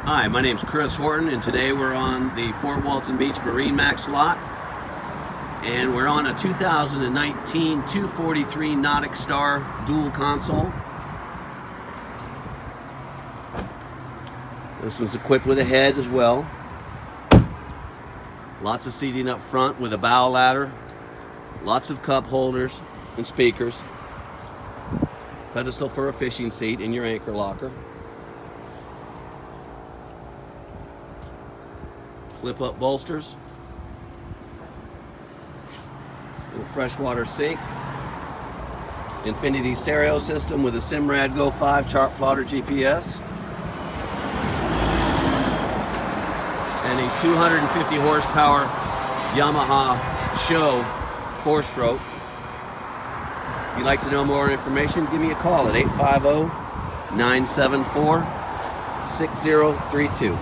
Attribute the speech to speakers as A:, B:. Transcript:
A: Hi, my name's Chris Horton, and today we're on the Fort Walton Beach MarineMax lot, and we're on a 2019 243 NauticStar dual console. This one's equipped with a head as well. Lots of seating up front with a bow ladder, lots of cup holders and speakers, pedestal for a fishing seat in your anchor locker. Flip up bolsters, little freshwater sink, infinity stereo system with a Simrad Go 5 chart plotter GPS, and a 250 horsepower Yamaha Show 4-stroke. If you'd like to know more information, give me a call at 850-974-6032.